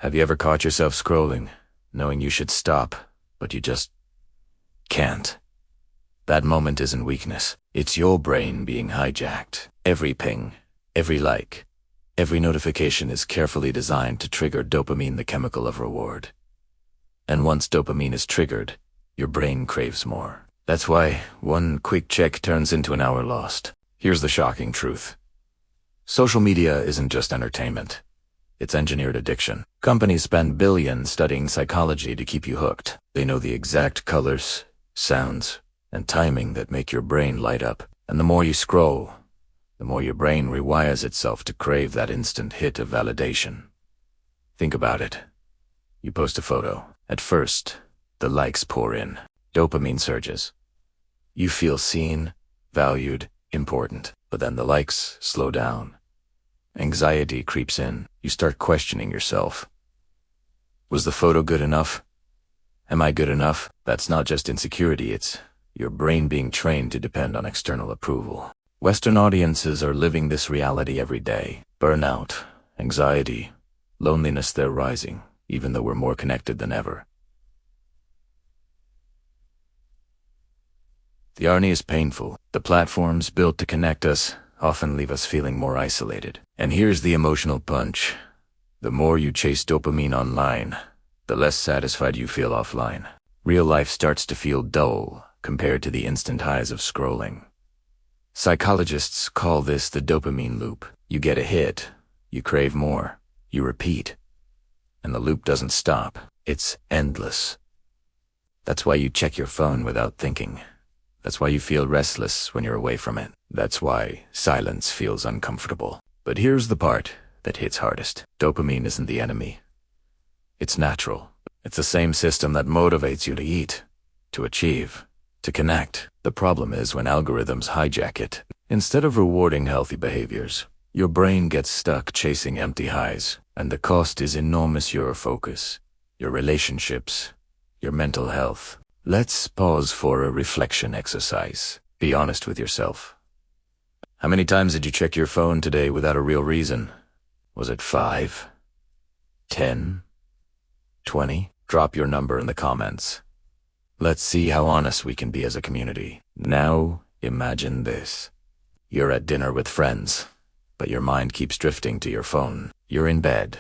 Have you ever caught yourself scrolling, knowing you should stop, but you just can't? That moment isn't weakness. It's your brain being hijacked. Every ping, every like, every notification is carefully designed to trigger dopamine, the chemical of reward. And once dopamine is triggered, your brain craves more. That's why one quick check turns into an hour lost. Here's the shocking truth. Social media isn't just entertainment. It's engineered addiction. Companies spend billions studying psychology to keep you hooked. They know the exact colors, sounds, and timing that make your brain light up. And the more you scroll, the more your brain rewires itself to crave that instant hit of validation. Think about it. You post a photo. At first, the likes pour in. Dopamine surges. You feel seen, valued, important. But then the likes slow down. Anxiety creeps in. You start questioning yourself. Was the photo good enough? Am I good enough? That's not just insecurity, it's your brain being trained to depend on external approval. Western audiences are living this reality every day. Burnout, anxiety, loneliness, they're rising, even though we're more connected than ever. The irony is painful. The platforms built to connect us often leave us feeling more isolated. And here's the emotional punch. The more you chase dopamine online, the less satisfied you feel offline. Real life starts to feel dull compared to the instant highs of scrolling. Psychologists call this the dopamine loop. You get a hit, you crave more, you repeat, and the loop doesn't stop. It's endless. That's why you check your phone without thinking. That's why you feel restless when you're away from it. That's why silence feels uncomfortable. But here's the part that hits hardest. Dopamine isn't the enemy. It's natural. It's the same system that motivates you to eat, to achieve, to connect. The problem is when algorithms hijack it. Instead of rewarding healthy behaviors, your brain gets stuck chasing empty highs. And the cost is enormous. Your focus, your relationships, your mental health. Let's pause for a reflection exercise. Be honest with yourself. How many times did you check your phone today without a real reason? Was it 5? 10? 20? Drop your number in the comments. Let's see how honest we can be as a community. Now, imagine this. You're at dinner with friends, but your mind keeps drifting to your phone. You're in bed,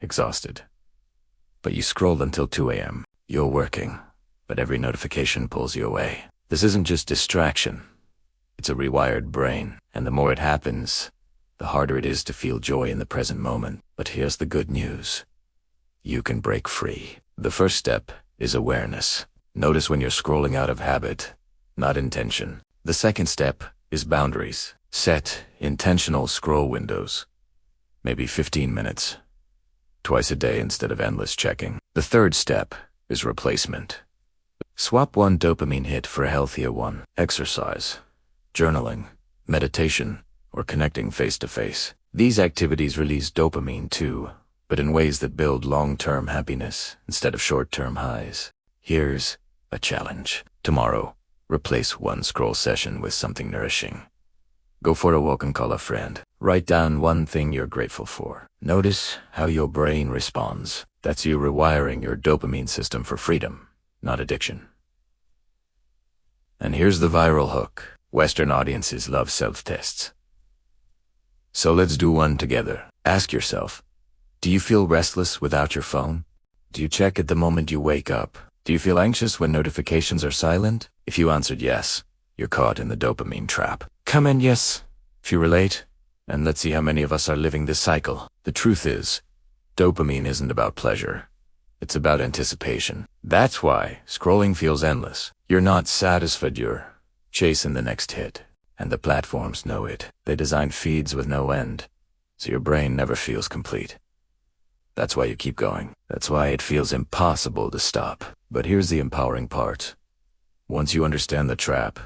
exhausted. But you scroll until 2 a.m. You're working, but every notification pulls you away. This isn't just distraction. It's a rewired brain, and the more it happens, the harder it is to feel joy in the present moment. But here's the good news. You can break free. The first step is awareness. Notice when you're scrolling out of habit, not intention. The second step is boundaries. Set intentional scroll windows. Maybe 15 minutes. Twice a day instead of endless checking. The third step is replacement. Swap one dopamine hit for a healthier one. Exercise, journaling, meditation, or connecting face-to-face. These activities release dopamine too, but in ways that build long-term happiness instead of short-term highs. Here's a challenge. Tomorrow, replace one scroll session with something nourishing. Go for a walk and call a friend. Write down one thing you're grateful for. Notice how your brain responds. That's you rewiring your dopamine system for freedom, not addiction. And here's the viral hook. Western audiences love self-tests. So let's do one together. Ask yourself, do you feel restless without your phone? Do you check it the moment you wake up? Do you feel anxious when notifications are silent? If you answered yes, you're caught in the dopamine trap. Comment yes if you relate, and let's see how many of us are living this cycle. The truth is, dopamine isn't about pleasure. It's about anticipation. That's why scrolling feels endless. You're not satisfied, you're chasing the next hit. And the platforms know it. They design feeds with no end, so your brain never feels complete. That's why you keep going. That's why it feels impossible to stop. But here's the empowering part. Once you understand the trap,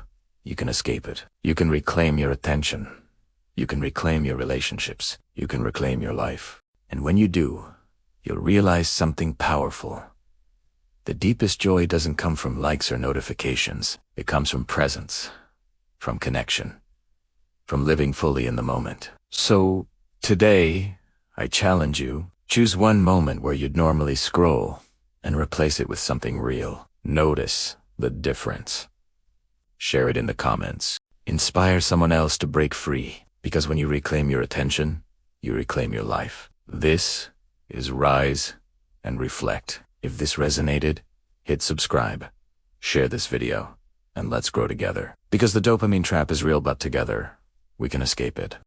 you can escape it. You can reclaim your attention. You can reclaim your relationships. You can reclaim your life. And when you do, you'll realize something powerful. The deepest joy doesn't come from likes or notifications. It comes from presence, from connection, from living fully in the moment. So today, I challenge you, Choose one moment where you'd normally scroll and replace it with something real. Notice the difference. Share it in the comments. Inspire someone else to break free, because when you reclaim your attention, you reclaim your life. This is Rise and Reflect. If this resonated, hit subscribe, share this video, and let's grow together. Because the dopamine trap is real, but together, we can escape it.